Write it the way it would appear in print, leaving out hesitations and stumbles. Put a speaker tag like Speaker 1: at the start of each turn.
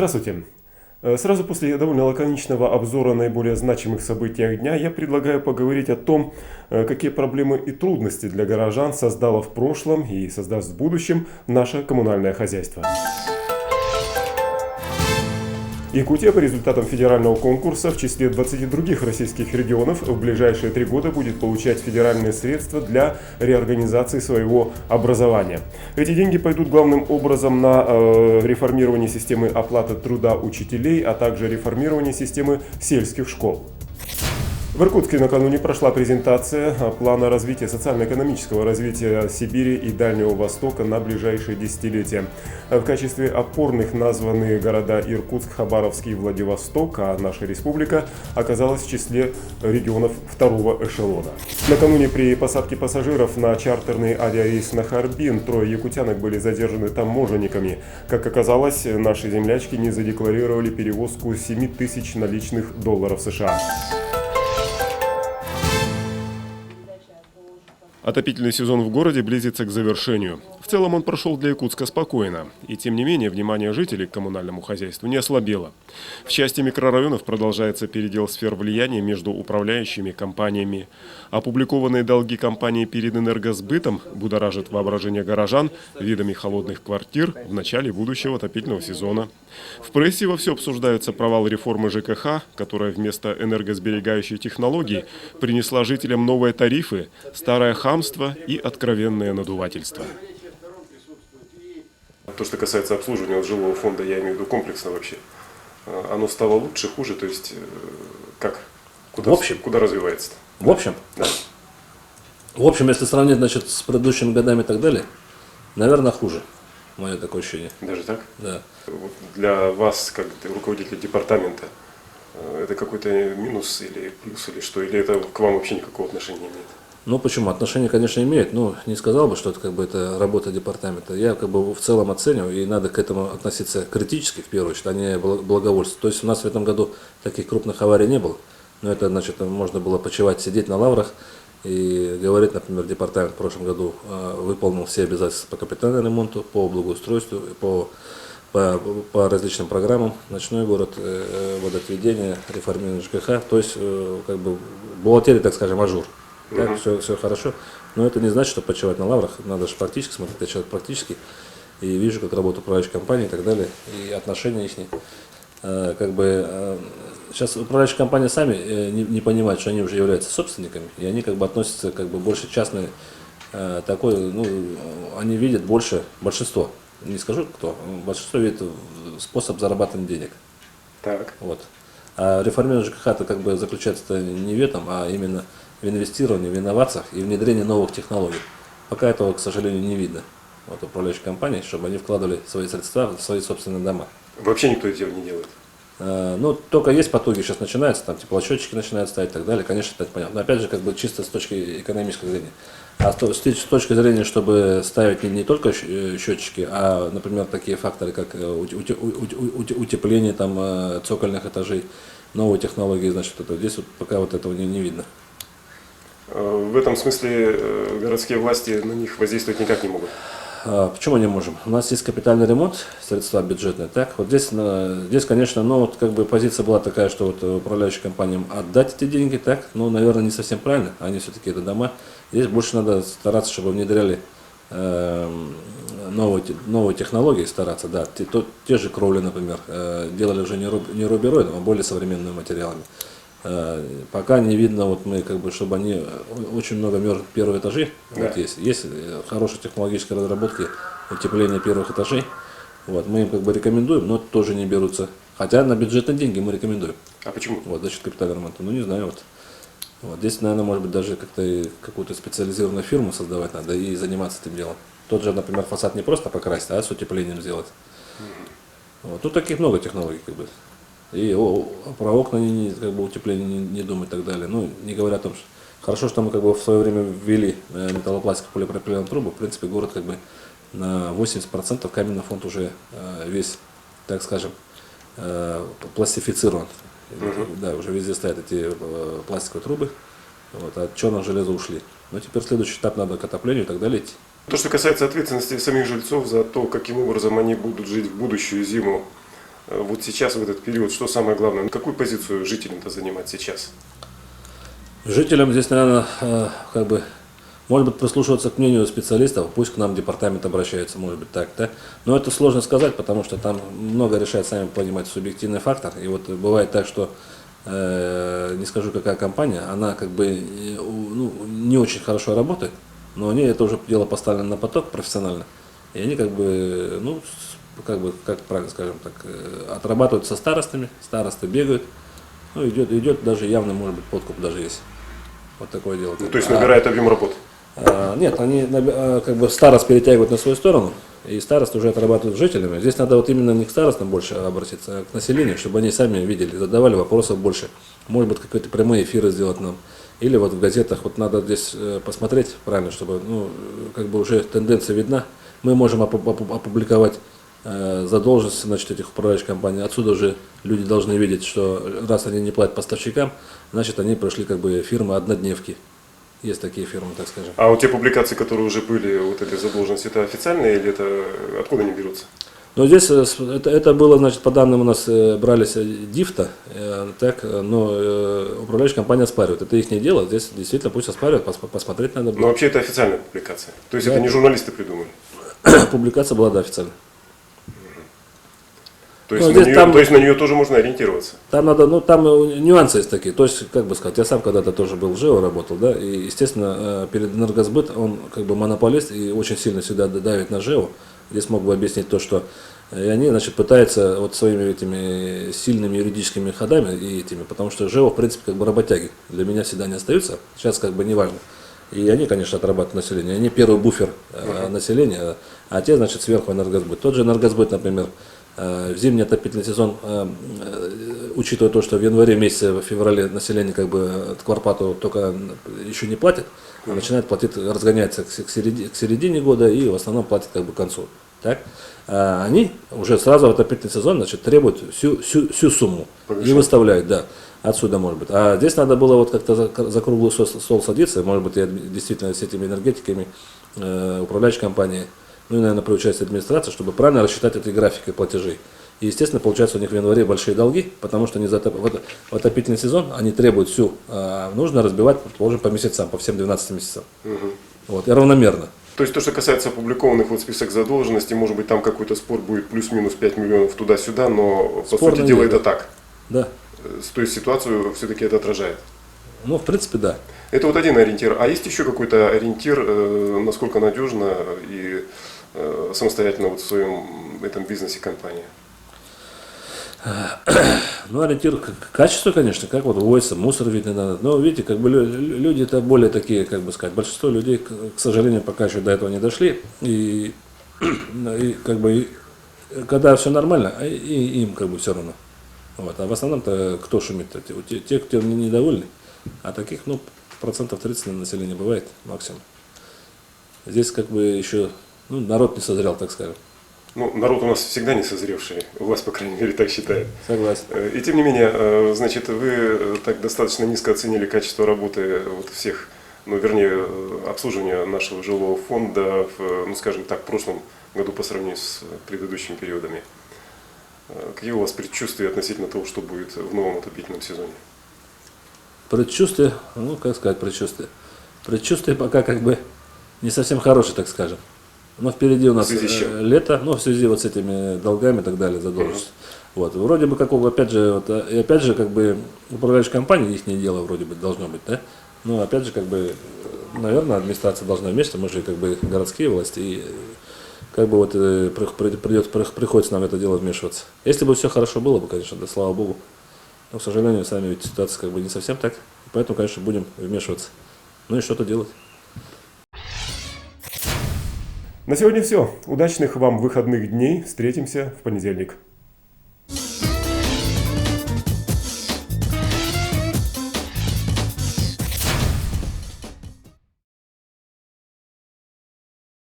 Speaker 1: Здравствуйте. Сразу после довольно лаконичного обзора наиболее значимых событий дня я предлагаю поговорить о том, какие проблемы и трудности для горожан создало в прошлом и создаст в будущем наше коммунальное хозяйство. Якутия по результатам федерального конкурса в числе 20 других российских регионов в ближайшие 3 года будет получать федеральные средства для реорганизации своего образования. Эти деньги пойдут главным образом на реформирование системы оплаты труда учителей, а также реформирование системы сельских школ. В Иркутске накануне прошла презентация плана развития социально-экономического развития Сибири и Дальнего Востока на ближайшие десятилетия. В качестве опорных названы города Иркутск, Хабаровский и Владивосток, а наша республика оказалась в числе регионов второго эшелона. Накануне при посадке пассажиров на чартерный авиарейс на Харбин 3 якутянок были задержаны таможенниками. Как оказалось, наши землячки не задекларировали перевозку 7 тысяч наличных долларов США. Отопительный сезон в городе близится к завершению. В целом он прошел для Якутска спокойно. И тем не менее, внимание жителей к коммунальному хозяйству не ослабело. В части микрорайонов продолжается передел сфер влияния между управляющими компаниями. Опубликованные долги компании перед энергосбытом будоражат воображение горожан видами холодных квартир в начале будущего отопительного сезона. В прессе вовсю обсуждается провал реформы ЖКХ, которая вместо энергосберегающей технологии принесла жителям новые тарифы, старое хамство и откровенное надувательство. То, что касается обслуживания жилого фонда, я имею в виду комплексно вообще, оно стало лучше, хуже, то есть как? Куда,
Speaker 2: в общем,
Speaker 1: куда развивается-то?
Speaker 2: В общем?
Speaker 1: Да.
Speaker 2: В общем, если сравнить, значит, с предыдущими годами и так далее, наверное, хуже. Мое такое ощущение.
Speaker 1: Даже так?
Speaker 2: Да.
Speaker 1: Вот для вас, как руководителя департамента, это какой-то минус или плюс, или что? Или это к вам вообще никакого отношения не имеет?
Speaker 2: Ну почему? Отношение, конечно, имеет, но не сказал бы, что это как бы это работа департамента. Я как бы в целом оцениваю, и надо к этому относиться критически в первую очередь, а не благовольственно. То есть у нас в этом году таких крупных аварий не было. Но это, значит, можно было почивать, сидеть на лаврах и говорить, например, департамент в прошлом году выполнил все обязательства по капитальному ремонту, по благоустройству, по различным программам, ночной город, водоотведение, реформирование ЖКХ. То есть, как бы, бухгалтерия, так скажем, ажур. Так, все хорошо, но это не значит, что почивать на лаврах, надо же практически смотреть, я человек практически, и вижу, как работает управляющая компания и так далее, и отношения их, как бы, сейчас управляющие компании сами не понимают, что они уже являются собственниками, и они как бы относятся как бы больше частные, такой, ну, они видят больше, большинство, не скажу кто, большинство видит способ зарабатывания денег.
Speaker 1: Так.
Speaker 2: Вот. А реформирование ЖКХ-то как бы заключается не в этом, а именно в инвестировании, в инновациях и внедрении новых технологий. Пока этого, к сожалению, не видно. Вот управляющие компании, чтобы они вкладывали свои средства в свои собственные дома.
Speaker 1: Вообще никто этого не делает?
Speaker 2: Ну, только есть потуги, сейчас начинаются, там теплосчетчики начинают ставить и так далее, конечно, это понятно. Но опять же, как бы чисто с точки экономической зрения. А с точки зрения, чтобы ставить не только счетчики, а, например, такие факторы, как утепление там, цокольных этажей, новые технологии, значит, это, здесь вот пока вот этого не видно.
Speaker 1: В этом смысле городские власти на них воздействовать никак не могут?
Speaker 2: Почему не можем? У нас есть капитальный ремонт, средства бюджетные. Так, вот здесь, конечно, ну, вот как бы позиция была такая, что вот управляющим компаниям отдать эти деньги, так, ну, наверное, не совсем правильно, они все-таки это дома. Здесь больше надо стараться, чтобы внедряли новые технологии, стараться, да, те же кровли, например, делали уже не рубероидом, а более современными материалами. Пока не видно, вот мы как бы, чтобы они очень много мертвых первых этажей, да. Вот есть хорошие технологические разработки утепления первых этажей. Вот, мы им как бы рекомендуем, но тоже не берутся. Хотя на бюджетные деньги мы рекомендуем.
Speaker 1: А почему?
Speaker 2: Вот, за счет капитального ремонта. Ну не знаю, вот здесь, наверное, может быть даже как-то какую-то специализированную фирму создавать надо и заниматься этим делом. Тот же, например, фасад не просто покрасить, а с утеплением сделать. Вот. Тут таких много технологий, как бы. И про окна как бы, утепление не думать и так далее. Ну, не говоря о том, что хорошо, что мы как бы в свое время ввели металлопластик, полипропиленовую трубу. В принципе, город как бы на 80% каменный фонд уже весь, так скажем, пластифицирован. Да, уже везде стоят эти пластиковые трубы, вот, от черного железа ушли. Но теперь следующий этап надо к отоплению и так далее идти.
Speaker 1: То, что касается ответственности самих жильцов за то, каким образом они будут жить в будущую зиму, Вот сейчас, в этот период, что самое главное? Какую позицию жителям-то занимать сейчас?
Speaker 2: Жителям здесь, наверное, как бы, может быть, прислушиваться к мнению специалистов, пусть к нам департамент обращается, может быть, так, да. Но это сложно сказать, потому что там много решает, сами понимаете, субъективный фактор. И вот бывает так, что, не скажу, какая компания, она как бы ну, не очень хорошо работает, но они это уже дело поставлено на поток профессионально. И они как бы, ну, как бы, как правильно скажем так, отрабатывают со старостами, старосты бегают, ну, идет даже явно, может быть, подкуп даже есть. Вот такое дело.
Speaker 1: Ну, то есть набирает объем работ?
Speaker 2: Нет, они как бы старост перетягивают на свою сторону, и старост уже отрабатывают с жителями. Здесь надо вот именно не к старостам больше обратиться, а к населению, чтобы они сами видели, задавали вопросов больше. Может быть, какие-то прямые эфиры сделать нам. Или вот в газетах вот надо здесь посмотреть правильно, чтобы, ну, как бы уже тенденция видна. Мы можем опубликовать задолженности, значит, этих управляющих компаний. Отсюда уже люди должны видеть, что раз они не платят поставщикам, значит, они пришли как бы фирмы однодневки. Есть такие фирмы, так скажем.
Speaker 1: А вот те публикации, которые уже были, вот эти задолженности, это официальные или это откуда они берутся?
Speaker 2: Но здесь это было, значит, по данным у нас брались ДИФТа, так, но управляющая компания оспаривает. Это их дело, здесь действительно пусть оспаривают, посмотреть надо было.
Speaker 1: Но вообще это официальная публикация. То есть
Speaker 2: Да.
Speaker 1: это не журналисты придумали.
Speaker 2: Публикация была, да, официально.
Speaker 1: То есть,
Speaker 2: Ну,
Speaker 1: на
Speaker 2: здесь
Speaker 1: нее,
Speaker 2: там-
Speaker 1: то есть на нее тоже можно ориентироваться.
Speaker 2: Там надо, ну там нюансы есть такие. То есть, как бы сказать, я сам когда-то тоже был в ЖЭО, работал, да, и, естественно, перед Энергосбыт, он как бы монополист и очень сильно всегда давит на ЖЭО. Здесь мог бы объяснить то, что и они, значит, пытаются вот своими этими сильными юридическими ходами и этими, потому что ЖЭО, в принципе, как бы работяги. Для меня всегда не остаются, сейчас как бы не важно. И они, конечно, отрабатывают население. Они первый буфер населения, а те, значит, сверху Энергосбыт. Тот же Энергосбыт, например, в зимний отопительный сезон, учитывая то, что в январе месяце, в феврале население как бы к квартплату только еще не платит, а начинает платить, разгоняется к середине года и в основном платит как бы к концу. Так? А они уже сразу в отопительный сезон, значит, требуют всю сумму и выставляют, да, отсюда может быть. А здесь надо было вот как-то за круглый стол садиться, может быть, я действительно с этими энергетиками, управляющей компанией, ну и, наверное, при участии администрации, чтобы правильно рассчитать эти графики платежей. И, естественно, получается у них в январе большие долги, потому что они в отопительный сезон они требуют всю, нужно разбивать, предположим, по месяцам, по всем 12 месяцам. Вот, и равномерно.
Speaker 1: То есть то, что касается опубликованных вот список задолженностей, может быть, там какой-то спор будет плюс-минус 5 миллионов туда-сюда, но по
Speaker 2: Спорно
Speaker 1: сути дела
Speaker 2: нет,
Speaker 1: это
Speaker 2: да.
Speaker 1: так.
Speaker 2: Да.
Speaker 1: То есть ситуацию все-таки это отражает.
Speaker 2: Ну, в принципе, да.
Speaker 1: Это вот один ориентир. А есть еще какой-то ориентир, насколько надежно и самостоятельно вот в своем этом бизнесе компания?
Speaker 2: Ну, ориентир к качеству, конечно, как вот вводится, мусор видно надо. Но видите, как бы люди это более такие, как бы сказать, большинство людей, к сожалению, пока еще до этого не дошли. И как бы, когда все нормально, и им как бы все равно. Вот. А в основном-то кто шумит? Те, кто недовольны. А таких, ну, процентов 30 на население бывает максимум. Здесь как бы еще, ну, народ не созрел, так скажем.
Speaker 1: Ну, народ у нас всегда не созревший, власть, по крайней мере, так считает.
Speaker 2: Согласен.
Speaker 1: И тем не менее, значит, вы так достаточно низко оценили качество работы вот всех, ну, вернее, обслуживания нашего жилого фонда в, ну, скажем так, в прошлом году по сравнению с предыдущими периодами. Какие у вас предчувствия относительно того, что будет в новом отопительном сезоне?
Speaker 2: Предчувствие, ну, как сказать, предчувствие. Предчувствие пока как бы не совсем хорошее, так скажем. Но впереди у нас
Speaker 1: В связи с чем?
Speaker 2: лето, ну, в связи вот с этими долгами и так далее, задолженностью. Вот. Вроде бы, как, опять же, вот, и опять же, как бы, управляющая компания, их дело вроде бы должно быть, да? Но опять же, как бы, наверное, администрация должна вместе, мы же как бы городские власти, и как бы вот приходится нам в это дело вмешиваться. Если бы все хорошо было бы, конечно, да, слава богу. Но, к сожалению, сами ведь ситуация как бы не совсем так. Поэтому, конечно, будем вмешиваться. Ну и что-то делать.
Speaker 1: На сегодня все. Удачных вам выходных дней. Встретимся в понедельник.